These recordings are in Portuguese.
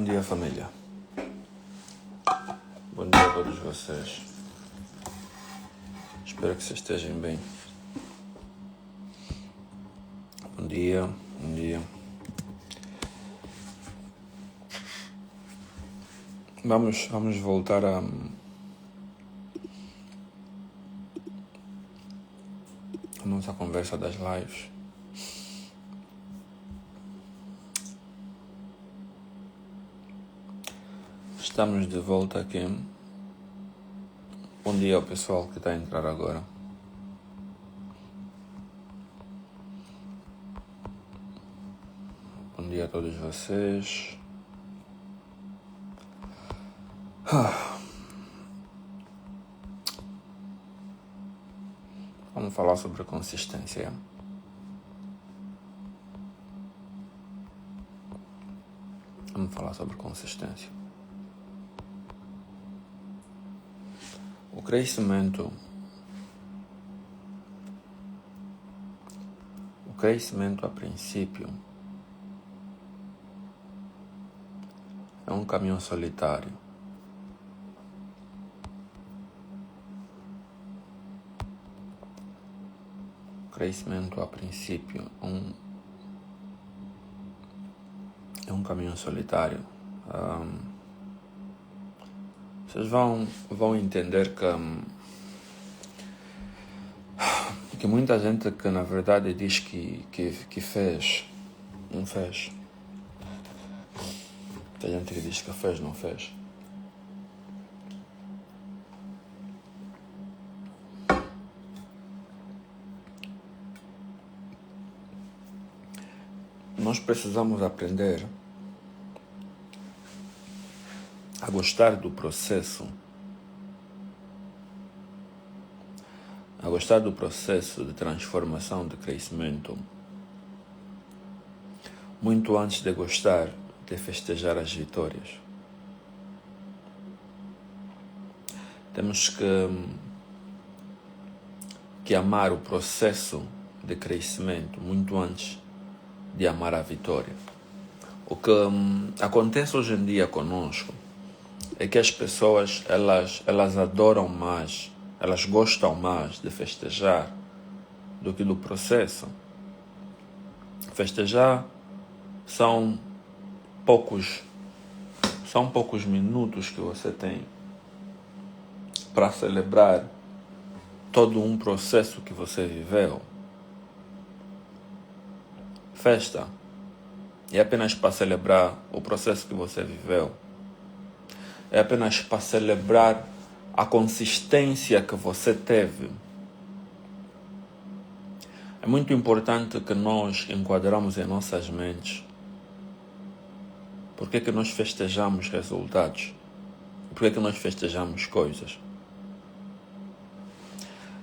Bom dia, família. Bom dia a todos vocês. Espero que vocês estejam bem. Bom dia, bom dia. Vamos voltar a nossa conversa das lives. Estamos de volta aqui. Bom dia ao pessoal que está a entrar agora. Bom dia a todos vocês. Vamos falar sobre consistência. Vamos falar sobre consistência. O crescimento a princípio é um caminho solitário. O crescimento a princípio é um caminho solitário. Vocês vão entender que muita gente que na verdade diz que fez, não fez. Muita gente que diz que fez, não fez. Nós precisamos aprender a gostar do processo, de transformação, de crescimento, muito antes de gostar de festejar as vitórias. Temos que amar o processo de crescimento muito antes de amar a vitória. O que acontece hoje em dia conosco é que as pessoas, elas adoram mais, elas gostam mais de festejar do que do processo. Festejar são poucos minutos que você tem para celebrar todo um processo que você viveu. Festa é apenas para celebrar o processo que você viveu. É apenas para celebrar a consistência que você teve. É muito importante que nós enquadramos em nossas mentes por que nós festejamos resultados, por que nós festejamos coisas.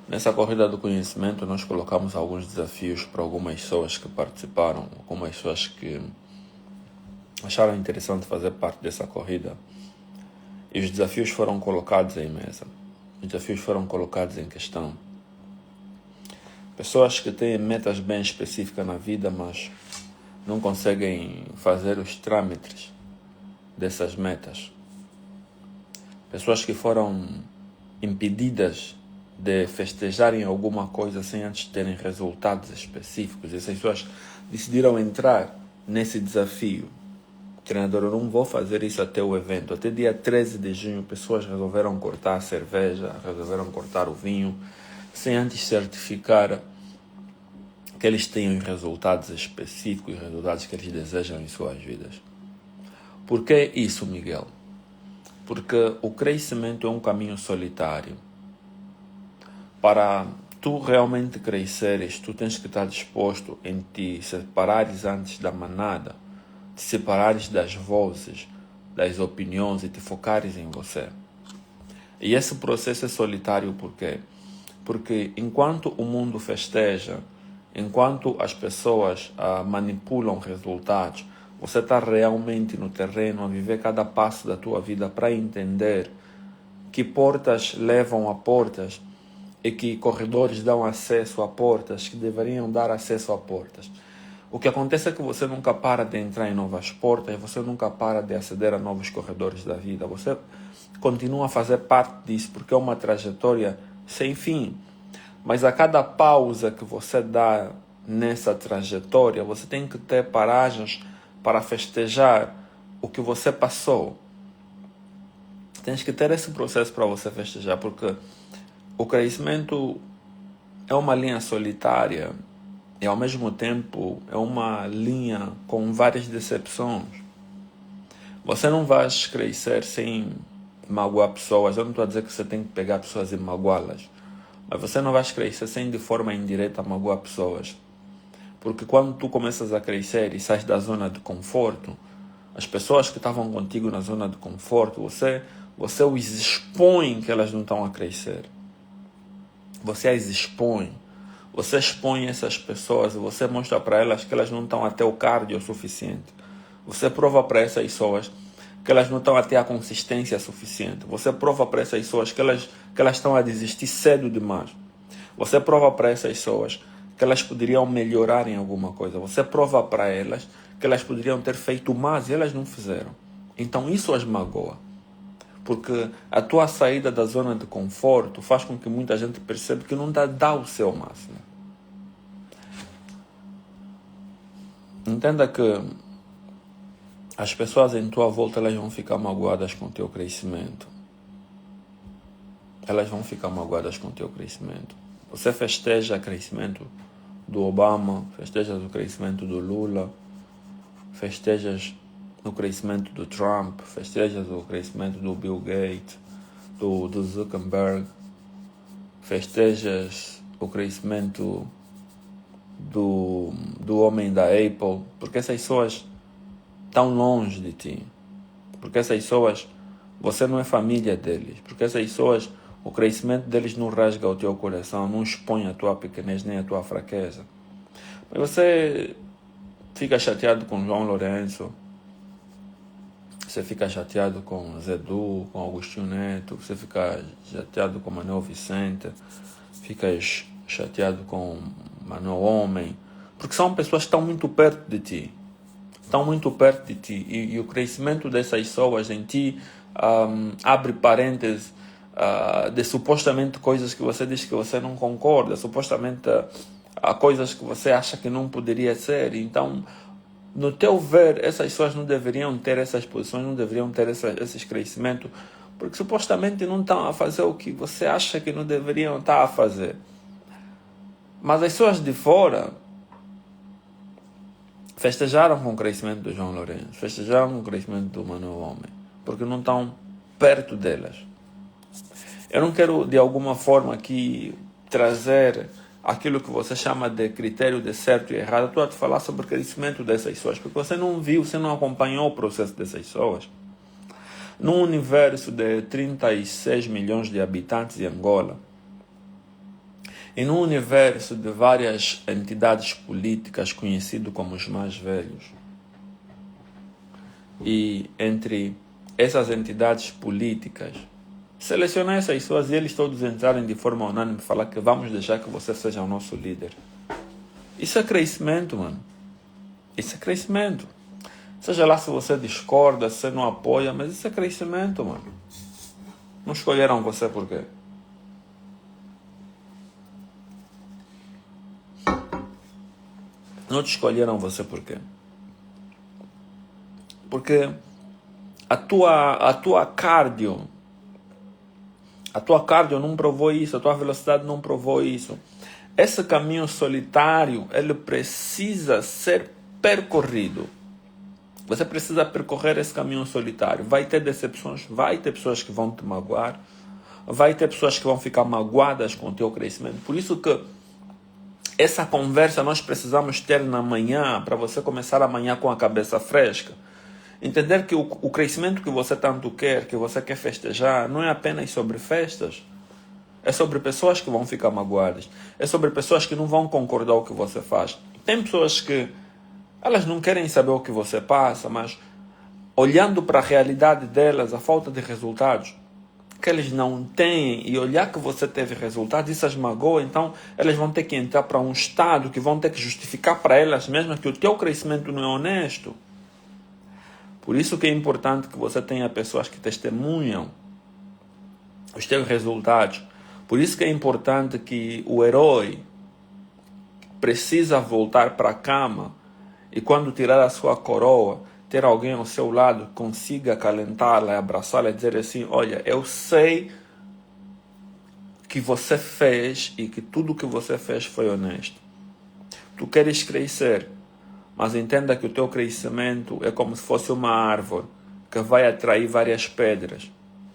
Nessa corrida do conhecimento nós colocamos alguns desafios para algumas pessoas que participaram, algumas pessoas que acharam interessante fazer parte dessa corrida. E os desafios foram colocados em mesa. Os desafios foram colocados em questão. Pessoas que têm metas bem específicas na vida, mas não conseguem fazer os trâmites dessas metas. Pessoas que foram impedidas de festejarem alguma coisa sem antes terem resultados específicos. Essas pessoas decidiram entrar nesse desafio. Treinador, eu não vou fazer isso até o evento. Até dia 13 de junho, pessoas resolveram cortar a cerveja, resolveram cortar o vinho, sem antes certificar que eles tenham resultados específicos, resultados que eles desejam em suas vidas. Por que isso, Miguel? Porque o crescimento é um caminho solitário. Para tu realmente cresceres, tu tens que estar disposto em te separares antes da manada, te separares das vozes, das opiniões e te focares em você. E esse processo é solitário por quê? Porque enquanto o mundo festeja, enquanto as pessoas manipulam resultados, você está realmente no terreno a viver cada passo da tua vida para entender que portas levam a portas e que corredores dão acesso a portas que deveriam dar acesso a portas. O que acontece é que você nunca para de entrar em novas portas, você nunca para de aceder a novos corredores da vida. Você continua a fazer parte disso, porque é uma trajetória sem fim. Mas a cada pausa que você dá nessa trajetória, você tem que ter paragens para festejar o que você passou. Tens que ter esse processo para você festejar, porque o crescimento é uma linha solitária e ao mesmo tempo é uma linha com várias decepções. Você não vai crescer sem magoar pessoas. Eu não estou a dizer que você tem que pegar pessoas e magoá-las, mas você não vai crescer sem de forma indireta magoar pessoas. Porque quando tu começas a crescer e sais da zona de conforto, as pessoas que estavam contigo na zona de conforto, você os expõe que elas não estão a crescer. Você as expõe. Você expõe essas pessoas e você mostra para elas que elas não estão até o cardio o suficiente. Você prova para essas pessoas que elas não estão até a consistência suficiente. Você prova para essas pessoas que elas estão a desistir cedo demais. Você prova para essas pessoas que elas poderiam melhorar em alguma coisa. Você prova para elas que elas poderiam ter feito mais e elas não fizeram. Então isso as magoa. Porque a tua saída da zona de conforto faz com que muita gente perceba que não dá o seu máximo. Entenda que as pessoas em tua volta elas vão ficar magoadas com o teu crescimento. Elas vão ficar magoadas com o teu crescimento. Você festeja o crescimento do Obama, festejas o crescimento do Lula, festejas o crescimento do Trump, festejas o crescimento do Bill Gates, do Zuckerberg, festejas o crescimento do homem da Apple, porque essas pessoas estão longe de ti, porque essas pessoas, você não é família deles, porque essas pessoas, o crescimento deles não rasga o teu coração, não expõe a tua pequenez nem a tua fraqueza. Mas você fica chateado com João Lourenço, você fica chateado com Zedu, com Agostinho Neto, você fica chateado com Manuel Vicente, ficas chateado com Manuel Homem, porque são pessoas que estão muito perto de ti. Estão muito perto de ti. E o crescimento dessas pessoas em ti abre parênteses de supostamente coisas que você diz que você não concorda, supostamente há coisas que você acha que não poderia ser. Então, no teu ver, essas pessoas não deveriam ter essas posições, não deveriam ter esses crescimentos, porque supostamente não estão a fazer o que você acha que não deveriam estar a fazer. Mas as pessoas de fora festejaram com o crescimento do João Lourenço, festejaram com o crescimento do Manuel Homem, porque não estão perto delas. Eu não quero, de alguma forma, aqui trazer aquilo que você chama de critério de certo e errado. Estou a te falar sobre o crescimento dessas pessoas, porque você não viu, você não acompanhou o processo dessas pessoas. Num universo de 36 milhões de habitantes em Angola, e num universo de várias entidades políticas conhecido como os mais velhos, e entre essas entidades políticas, selecionar essas pessoas e eles todos entrarem de forma unânime e falar que vamos deixar que você seja o nosso líder. Isso é crescimento, mano. Isso é crescimento. Seja lá se você discorda, se você não apoia, mas isso é crescimento, mano. Não escolheram você por quê? Não te escolheram você por quê? Porque a tua cardio não provou isso, a tua velocidade não provou isso. Esse caminho solitário, ele precisa ser percorrido. Você precisa percorrer esse caminho solitário. Vai ter decepções, vai ter pessoas que vão te magoar, vai ter pessoas que vão ficar magoadas com o teu crescimento. Por isso que essa conversa nós precisamos ter na manhã, para você começar amanhã com a cabeça fresca. Entender que o crescimento que você tanto quer, que você quer festejar, não é apenas sobre festas. É sobre pessoas que vão ficar magoadas. É sobre pessoas que não vão concordar com o que você faz. Tem pessoas que elas não querem saber o que você passa, mas olhando para a realidade delas, a falta de resultados, que eles não têm e olhar que você teve resultados, isso as magoa, então elas vão ter que entrar para um estado que vão ter que justificar para elas mesmas que o teu crescimento não é honesto. Por isso que é importante que você tenha pessoas que testemunham os teus resultados. Por isso que é importante que o herói precisa voltar para a cama e quando tirar a sua coroa, ter alguém ao seu lado que consiga acalentá-la, abraçá-la e dizer assim, olha, eu sei que você fez e que tudo que você fez foi honesto. Tu queres crescer, mas entenda que o teu crescimento é como se fosse uma árvore que vai atrair várias pedras.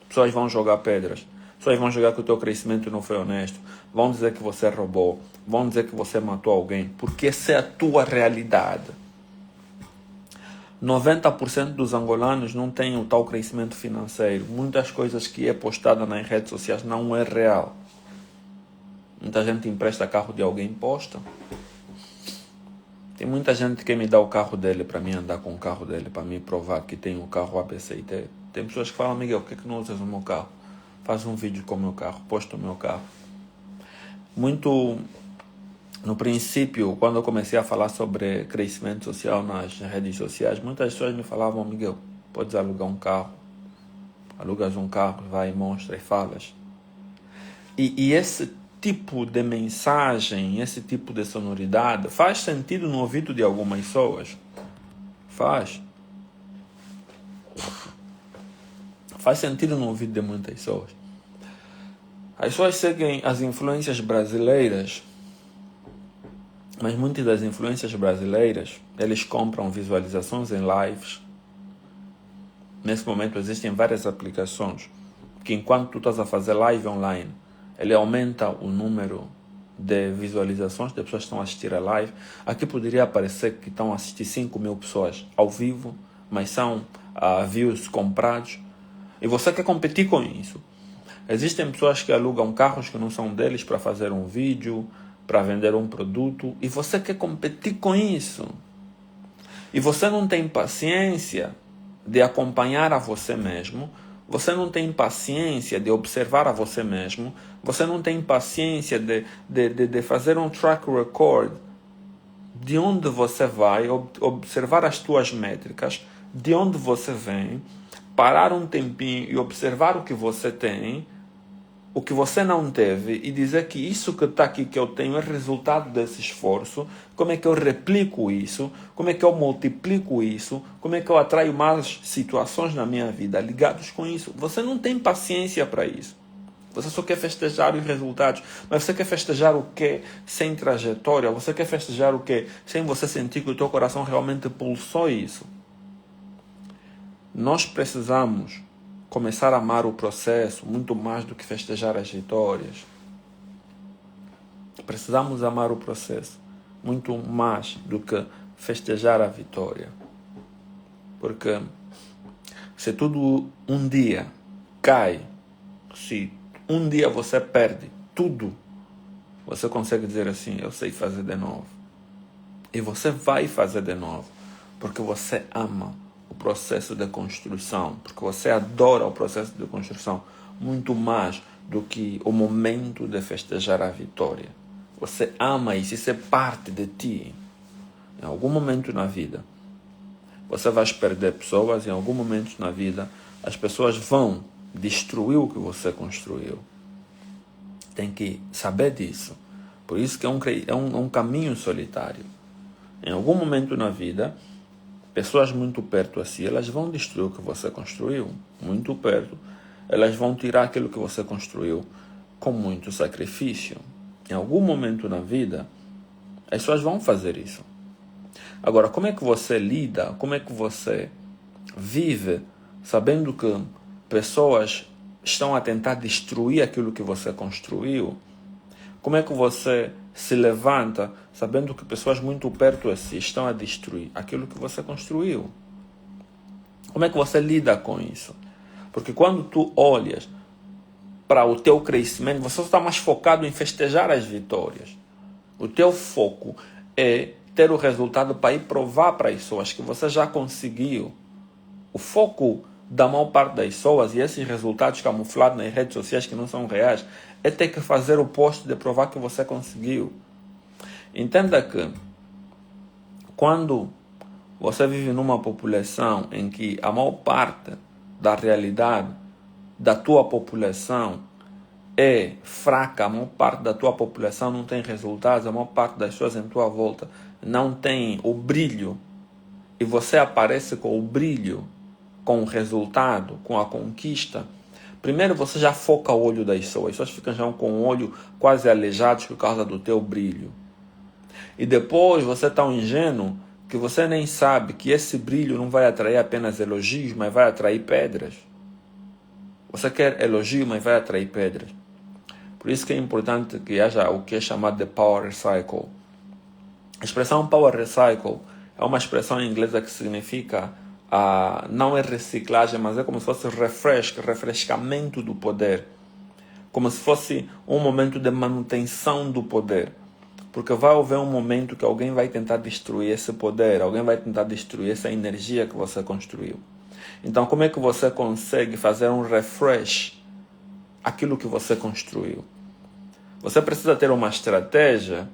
Pessoas vão jogar pedras. Pessoas vão jogar que o teu crescimento não foi honesto. Vão dizer que você roubou. Vão dizer que você matou alguém. Porque essa é a tua realidade. 90% dos angolanos não têm o tal crescimento financeiro. Muitas coisas que é postada nas redes sociais não é real. Muita gente empresta carro de alguém e posta. Tem muita gente que me dá o carro dele para mim andar com o carro dele, para me provar que tem o carro ABCT. Tem pessoas que falam, Miguel, por que não usas o meu carro? Faz um vídeo com o meu carro, posta o meu carro. Muito no princípio, quando eu comecei a falar sobre crescimento social nas redes sociais, muitas pessoas me falavam, Miguel, podes alugar um carro. Alugas um carro, vai, mostra e falas. E esse tipo de mensagem, esse tipo de sonoridade faz sentido no ouvido de algumas pessoas. Faz sentido no ouvido de muitas pessoas. As pessoas seguem as influências brasileiras, mas muitas das influências brasileiras, eles compram visualizações em lives. Nesse momento existem várias aplicações que enquanto tu estás a fazer live online, ele aumenta o número de visualizações de pessoas que estão a assistir a live. Aqui poderia aparecer que estão a assistir 5.000 pessoas ao vivo, mas são views comprados. E você quer competir com isso. Existem pessoas que alugam carros que não são deles para fazer um vídeo, para vender um produto, e você quer competir com isso. E você não tem paciência de acompanhar a você mesmo, você não tem paciência de observar a você mesmo, você não tem paciência de fazer um track record de onde você vai, observar as tuas métricas, de onde você vem, parar um tempinho e observar o que você tem, o que você não teve e dizer que isso que está aqui que eu tenho é resultado desse esforço, como é que eu replico isso, como é que eu multiplico isso, como é que eu atraio mais situações na minha vida ligadas com isso. Você não tem paciência para isso. Você só quer festejar os resultados, mas você quer festejar o quê? Sem trajetória. Você quer festejar o quê? Sem você sentir que o teu coração realmente pulsou isso. Nós precisamos começar a amar o processo muito mais do que festejar as vitórias. Precisamos amar o processo muito mais do que festejar a vitória. Porque se tudo um dia cai, se um dia você perde tudo, você consegue dizer assim, eu sei fazer de novo. E você vai fazer de novo, porque você ama o processo de construção, porque você adora o processo de construção muito mais do que o momento de festejar a vitória. Você ama isso, isso é parte de ti. Em algum momento na vida, você vai perder pessoas, em algum momento na vida, as pessoas vão destruir o que você construiu. Tem que saber disso. Por isso que é um caminho solitário. Em algum momento na vida, pessoas muito perto assim, elas vão destruir o que você construiu, muito perto. Elas vão tirar aquilo que você construiu com muito sacrifício. Em algum momento na vida, as pessoas vão fazer isso. Agora, como é que você lida, como é que você vive sabendo que pessoas estão a tentar destruir aquilo que você construiu? Como é que você se levanta sabendo que pessoas muito perto de si estão a destruir aquilo que você construiu? Como é que você lida com isso? Porque quando tu olhas para o teu crescimento, você está mais focado em festejar as vitórias. O teu foco é ter o resultado para ir provar para as pessoas que você já conseguiu. O foco da maior parte das pessoas, e esses resultados camuflados nas redes sociais que não são reais, é ter que fazer o post de provar que você conseguiu. Entenda que quando você vive numa população em que a maior parte da realidade da tua população é fraca, a maior parte da tua população não tem resultados, a maior parte das pessoas em tua volta não tem o brilho, e você aparece com o brilho, com o resultado, com a conquista, primeiro você já foca o olho das pessoas, as pessoas ficam já com o olho quase aleijados por causa do teu brilho. E depois você é tão ingênuo que você nem sabe que esse brilho não vai atrair apenas elogios, mas vai atrair pedras. Você quer elogio, mas vai atrair pedras. Por isso que é importante que haja o que é chamado de Power Recycle. A expressão Power Recycle é uma expressão inglesa que significa, não é reciclagem, mas é como se fosse refrescamento do poder. Como se fosse um momento de manutenção do poder. Porque vai haver um momento que alguém vai tentar destruir esse poder, alguém vai tentar destruir essa energia que você construiu. Então, como é que você consegue fazer um refresh aquilo que você construiu? Você precisa ter uma estratégia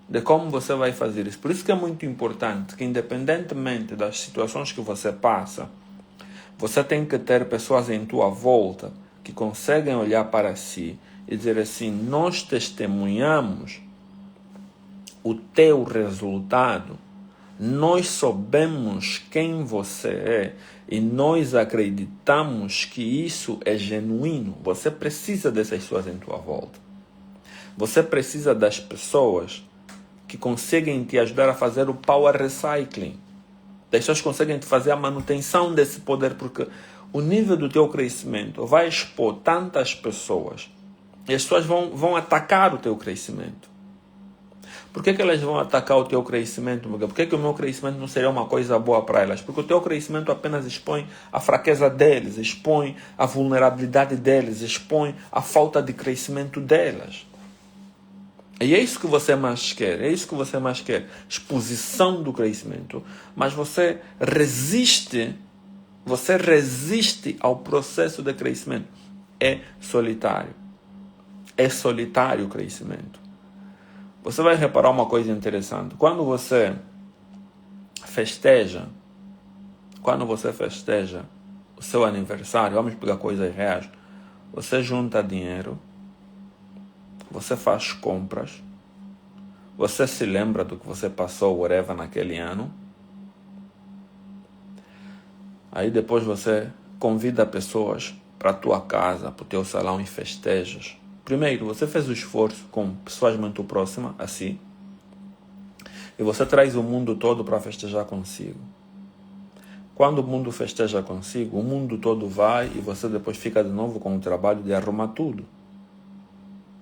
de como você vai fazer isso. Por isso que é muito importante que, independentemente das situações que você passa, você tem que ter pessoas em tua volta que conseguem olhar para si e dizer assim: nós testemunhamos o teu resultado, nós sabemos quem você é e nós acreditamos que isso é genuíno. Você precisa dessas pessoas em tua volta. Você precisa das pessoas que conseguem te ajudar a fazer o power recycling. Das pessoas que conseguem te fazer a manutenção desse poder, porque o nível do teu crescimento vai expor tantas pessoas e as pessoas vão atacar o teu crescimento. Por que elas vão atacar o teu crescimento? Por que o meu crescimento não seria uma coisa boa para elas? Porque o teu crescimento apenas expõe a fraqueza deles, expõe a vulnerabilidade deles, expõe a falta de crescimento delas. E é isso que você mais quer, exposição do crescimento. Mas você resiste ao processo de crescimento. É solitário o crescimento. Você vai reparar uma coisa interessante. Quando você festeja o seu aniversário, vamos pegar coisas reais, você junta dinheiro, você faz compras, você se lembra do que você passou, whatever, naquele ano. Aí depois você convida pessoas para a tua casa, para o teu salão e festejas. Primeiro, você fez o esforço com pessoas muito próximas a si. E você traz o mundo todo para festejar consigo. Quando o mundo festeja consigo, o mundo todo vai e você depois fica de novo com o trabalho de arrumar tudo.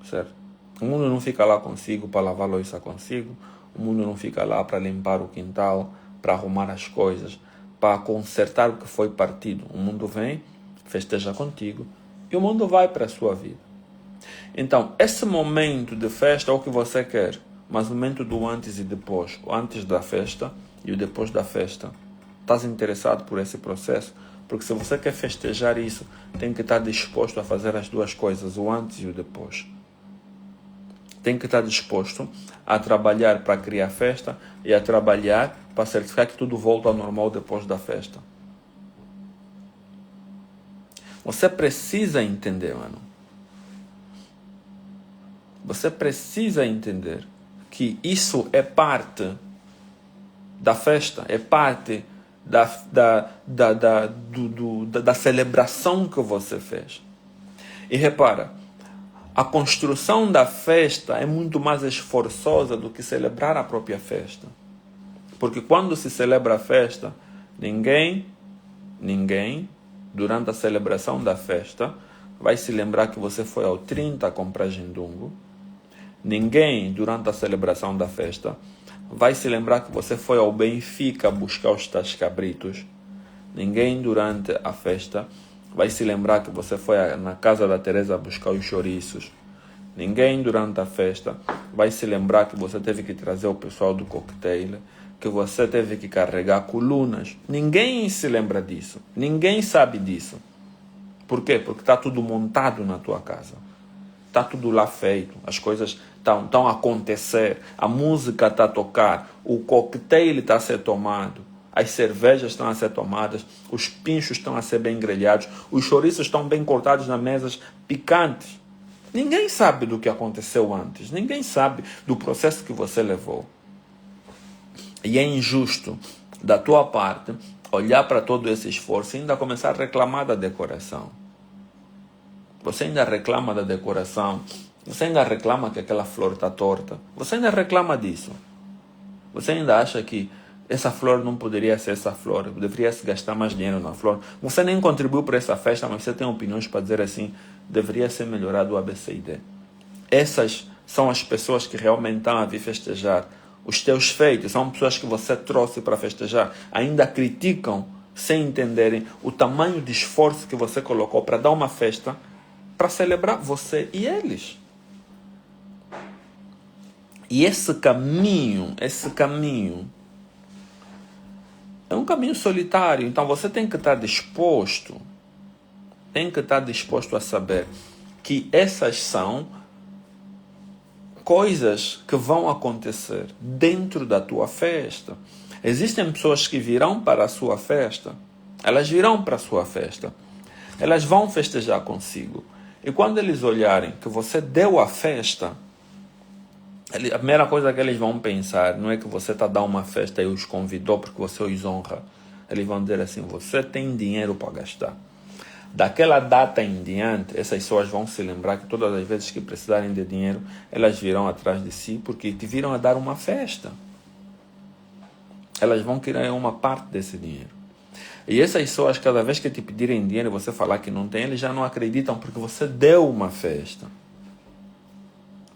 Certo? O mundo não fica lá consigo para lavar a louça consigo. O mundo não fica lá para limpar o quintal, para arrumar as coisas, para consertar o que foi partido. O mundo vem, festeja contigo e o mundo vai para a sua vida. Então, esse momento de festa é o que você quer, mas o momento do antes e depois, o antes da festa e o depois da festa. Estás interessado por esse processo? Porque se você quer festejar isso, tem que estar disposto a fazer as duas coisas, o antes e o depois. Tem que estar disposto a trabalhar para criar festa e a trabalhar para certificar que tudo volta ao normal depois da festa. Você precisa entender, mano. Você precisa entender que isso é parte da festa, é parte da celebração que você fez. E repara, a construção da festa é muito mais esforçosa do que celebrar a própria festa. Porque quando se celebra a festa, ninguém, durante a celebração da festa, vai se lembrar que você foi ao 30 comprar jindungo. Ninguém, durante a celebração da festa, vai se lembrar que você foi ao Benfica buscar os tais cabritos. Ninguém, durante a festa, vai se lembrar que você foi na casa da Teresa buscar os chouriços. Ninguém, durante a festa, vai se lembrar que você teve que trazer o pessoal do coquetel. que você teve que carregar colunas. Ninguém se lembra disso. Ninguém sabe disso. Por quê? Porque está tudo montado na tua casa. Está tudo lá feito. As coisas estão a acontecer. A música está a tocar. O coquetel está a ser tomado. As cervejas estão a ser tomadas. Os pinchos estão a ser bem grelhados. Os chouriços estão bem cortados nas mesas picantes. Ninguém sabe do que aconteceu antes. Ninguém sabe do processo que você levou. E é injusto da tua parte olhar para todo esse esforço e ainda começar a reclamar da decoração. Você ainda reclama da decoração. Você ainda reclama que aquela flor está torta. Você ainda reclama disso. Você ainda acha que essa flor não poderia ser essa flor. Deveria se gastar mais dinheiro na flor. Você nem contribuiu para essa festa, mas você tem opiniões para dizer assim, deveria ser melhorado o ABCD. Essas são as pessoas que realmente estão a vir festejar. Os teus feitos são pessoas que você trouxe para festejar. Ainda criticam sem entenderem o tamanho de esforço que você colocou para dar uma festa para celebrar você e eles. E esse caminho é um caminho solitário. Então você tem que estar disposto a saber que essas são coisas que vão acontecer dentro da tua festa. Existem pessoas que virão para a sua festa. Elas virão para a sua festa. Elas vão festejar consigo. E quando eles olharem que você deu a festa, a primeira coisa que eles vão pensar não é que você está a dar uma festa e os convidou porque você os honra. Eles vão dizer assim, você tem dinheiro para gastar. Daquela data em diante, essas pessoas vão se lembrar que todas as vezes que precisarem de dinheiro, elas virão atrás de si porque te viram a dar uma festa. Elas vão querer uma parte desse dinheiro. E essas pessoas, cada vez que te pedirem dinheiro e você falar que não tem, eles já não acreditam porque você deu uma festa.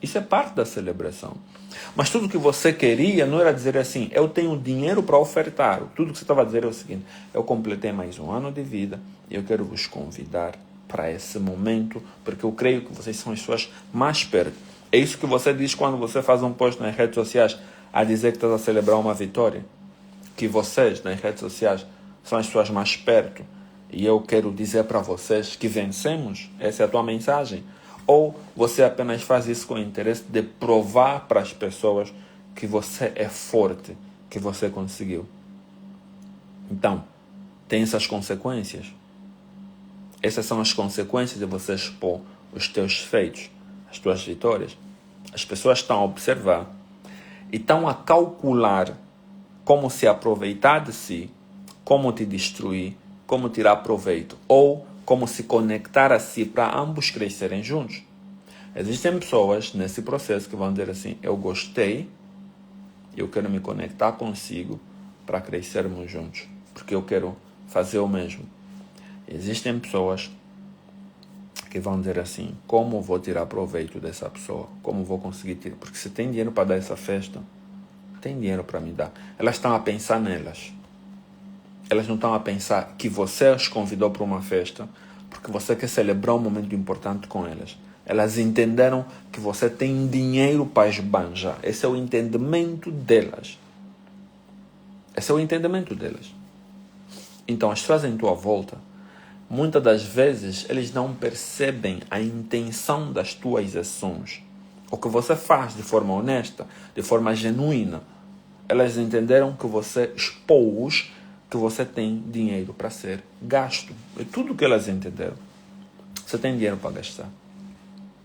Isso é parte da celebração. Mas tudo que você queria não era dizer assim, eu tenho dinheiro para ofertar. Tudo que você estava a dizer é o seguinte, eu completei mais um ano de vida e eu quero vos convidar para esse momento, porque eu creio que vocês são as pessoas mais perto. É isso que você diz quando você faz um post nas redes sociais a dizer que estás a celebrar uma vitória. Que vocês, nas redes sociais, são as pessoas mais perto. E eu quero dizer para vocês que vencemos. Essa é a tua mensagem. Ou você apenas faz isso com o interesse de provar para as pessoas que você é forte, que você conseguiu. Então, tem essas consequências. Essas são as consequências de você expor os teus feitos, as tuas vitórias. As pessoas estão a observar e estão a calcular como se aproveitar de si, como te destruir, como tirar proveito, ou como se conectar a si para ambos crescerem juntos. Existem pessoas nesse processo que vão dizer assim, eu gostei, eu quero me conectar consigo para crescermos juntos, porque eu quero fazer o mesmo. Existem pessoas que vão dizer assim, como vou tirar proveito dessa pessoa? Como vou conseguir tirar? Porque se tem dinheiro para dar essa festa, tem dinheiro para me dar. Elas estão a pensar nelas. Elas não estão a pensar que você as convidou para uma festa porque você quer celebrar um momento importante com elas. Elas entenderam que você tem dinheiro para esbanjar. Esse é o entendimento delas. Esse é o entendimento delas. Então, as pessoas em tua volta, muitas das vezes, eles não percebem a intenção das tuas ações. O que você faz de forma honesta, de forma genuína. Elas entenderam que você expôs que você tem dinheiro para ser gasto. É tudo que elas entenderam. Você tem dinheiro para gastar.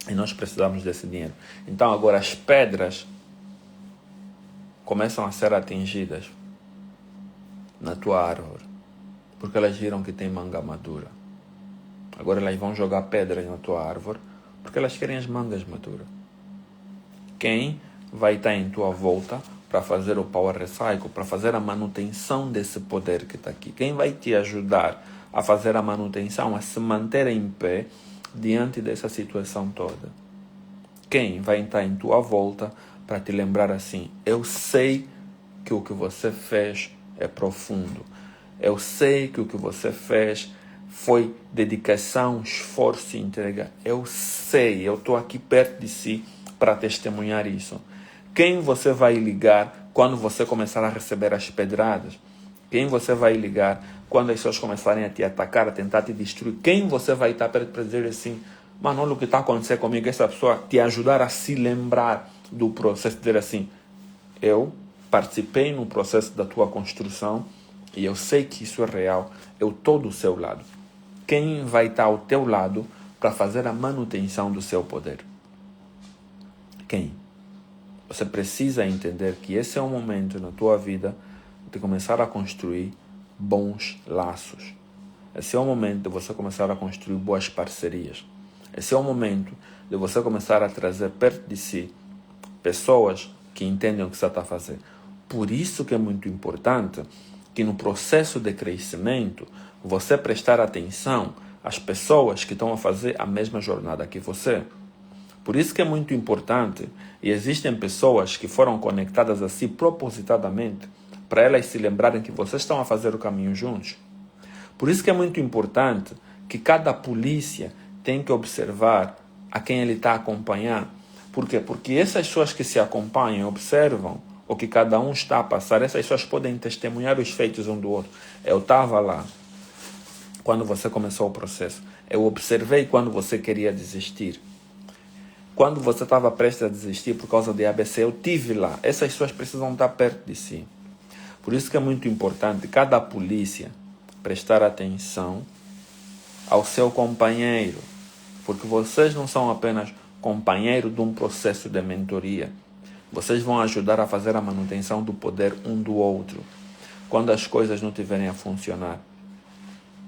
E nós precisamos desse dinheiro. Então agora as pedras começam a ser atingidas na tua árvore. Porque elas viram que tem manga madura. Agora elas vão jogar pedras na tua árvore porque elas querem as mangas maduras. Quem vai estar em tua volta para fazer o power recycle, para fazer a manutenção desse poder que está aqui? Quem vai te ajudar a fazer a manutenção, a se manter em pé diante dessa situação toda? Quem vai estar em tua volta para te lembrar assim, eu sei que o que você fez é profundo. Eu sei que o que você fez foi dedicação, esforço e entrega. Eu sei, eu estou aqui perto de si para testemunhar isso. Quem você vai ligar quando você começar a receber as pedradas? Quem você vai ligar quando as pessoas começarem a te atacar, a tentar te destruir? Quem você vai estar perto para dizer assim, mano, olha o que está acontecendo comigo, essa pessoa te ajudar a se lembrar do processo, dizer assim, eu participei no processo da tua construção e eu sei que isso é real, eu estou do seu lado. Quem vai estar ao teu lado para fazer a manutenção do seu poder? Quem? Você precisa entender que esse é o momento na tua vida de começar a construir bons laços. Esse é o momento de você começar a construir boas parcerias. Esse é o momento de você começar a trazer perto de si pessoas que entendem o que você está fazendo. Por isso que é muito importante que no processo de crescimento você prestar atenção às pessoas que estão a fazer a mesma jornada que você. Por isso que é muito importante, e existem pessoas que foram conectadas a si propositadamente para elas se lembrarem que vocês estão a fazer o caminho juntos. Por isso que é muito importante que cada polícia tem que observar a quem ele está acompanhando. Por quê? Porque essas pessoas que se acompanham, observam o que cada um está a passar, essas pessoas podem testemunhar os feitos um do outro. Eu estava lá quando você começou o processo. Eu observei quando você queria desistir. Quando você estava prestes a desistir por causa de ABC, eu tive lá. Essas pessoas precisam estar perto de si. Por isso que é muito importante cada polícia prestar atenção ao seu companheiro. Porque vocês não são apenas companheiros de um processo de mentoria. Vocês vão ajudar a fazer a manutenção do poder um do outro. Quando as coisas não tiverem a funcionar,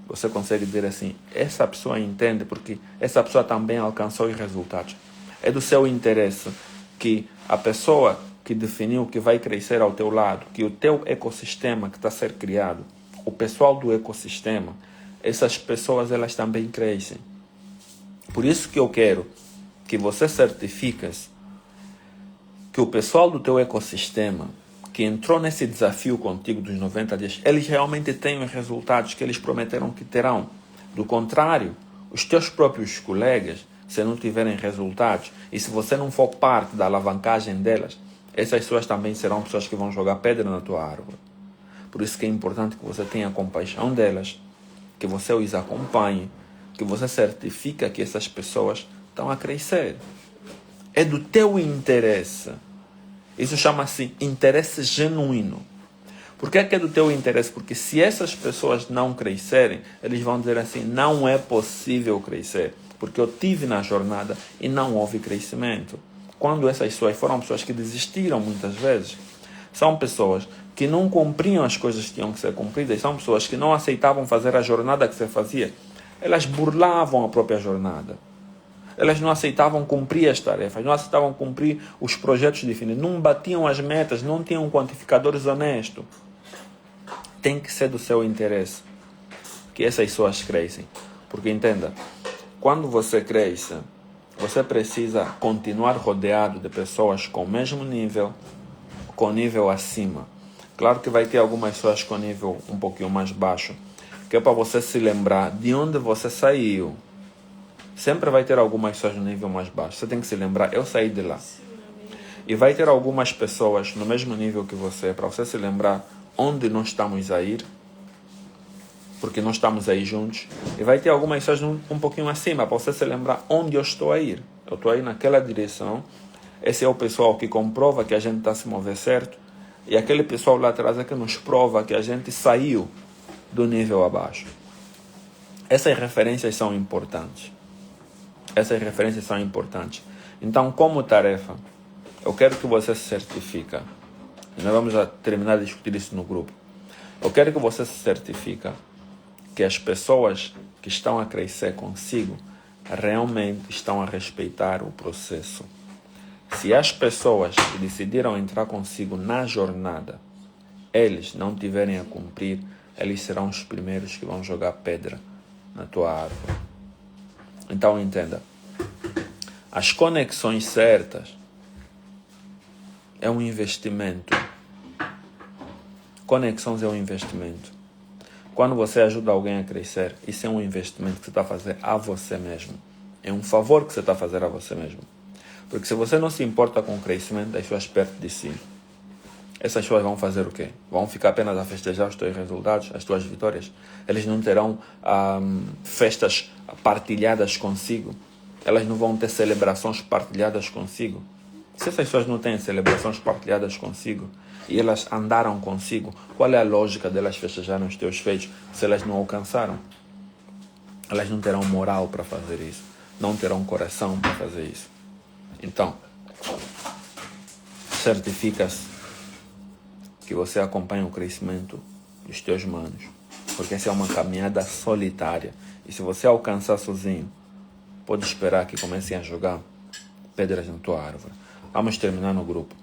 você consegue dizer assim, essa pessoa entende porque essa pessoa também alcançou os resultados. É do seu interesse que a pessoa que definiu que vai crescer ao teu lado, que o teu ecossistema que está a ser criado, o pessoal do ecossistema, essas pessoas elas também crescem. Por isso que eu quero que você certifique que o pessoal do teu ecossistema que entrou nesse desafio contigo dos 90 dias, eles realmente têm os resultados que eles prometeram que terão. Do contrário, os teus próprios colegas, se não tiverem resultados, e se você não for parte da alavancagem delas, essas pessoas também serão pessoas que vão jogar pedra na tua árvore. Por isso que é importante que você tenha compaixão delas, que você os acompanhe, que você certifique que essas pessoas estão a crescer. É do teu interesse. Isso chama-se interesse genuíno. Por que é do teu interesse? Porque se essas pessoas não crescerem, eles vão dizer assim, não é possível crescer. Porque eu tive na jornada e não houve crescimento. Quando essas pessoas foram pessoas que desistiram muitas vezes, são pessoas que não cumpriam as coisas que tinham que ser cumpridas, são pessoas que não aceitavam fazer a jornada que você fazia. Elas burlavam a própria jornada. Elas não aceitavam cumprir as tarefas, não aceitavam cumprir os projetos definidos, não batiam as metas, não tinham quantificadores honestos. Tem que ser do seu interesse que essas pessoas crescem. Porque entenda, quando você cresce, você precisa continuar rodeado de pessoas com o mesmo nível, com nível acima. Claro que vai ter algumas pessoas com nível um pouquinho mais baixo, que é para você se lembrar de onde você saiu. Sempre vai ter algumas pessoas no nível mais baixo. Você tem que se lembrar, eu saí de lá. E vai ter algumas pessoas no mesmo nível que você, para você se lembrar onde nós estamos a ir, porque nós estamos aí juntos. E vai ter algumas pessoas um pouquinho acima, para você se lembrar onde eu estou a ir. Eu estou aí naquela direção. Esse é o pessoal que comprova que a gente está se movendo certo. E aquele pessoal lá atrás é que nos prova que a gente saiu do nível abaixo. Essas referências são importantes. Essas referências são importantes. Então, como tarefa, eu quero que você se certifique. E nós vamos terminar de discutir isso no grupo. Eu quero que você se certifique que as pessoas que estão a crescer consigo realmente estão a respeitar o processo. Se as pessoas que decidiram entrar consigo na jornada, eles não tiverem a cumprir, eles serão os primeiros que vão jogar pedra na tua árvore. Então entenda, as conexões certas é um investimento. Conexões é um investimento. Quando você ajuda alguém a crescer, isso é um investimento que você está a fazer a você mesmo. É um favor que você está a fazer a você mesmo. Porque se você não se importa com o crescimento das pessoas perto de si, essas pessoas vão fazer o quê? Vão ficar apenas a festejar os teus resultados, as tuas vitórias? Eles não terão festas partilhadas consigo? Elas não vão ter celebrações partilhadas consigo? Se essas pessoas não têm celebrações partilhadas consigo e elas andaram consigo, qual é a lógica delas festejarem os teus feitos se elas não alcançaram? Elas não terão moral para fazer isso, não terão coração para fazer isso. Então, certifica-se que você acompanha o crescimento dos teus manos, porque essa é uma caminhada solitária. E se você alcançar sozinho, pode esperar que comecem a jogar pedras na tua árvore. Vamos terminar no grupo.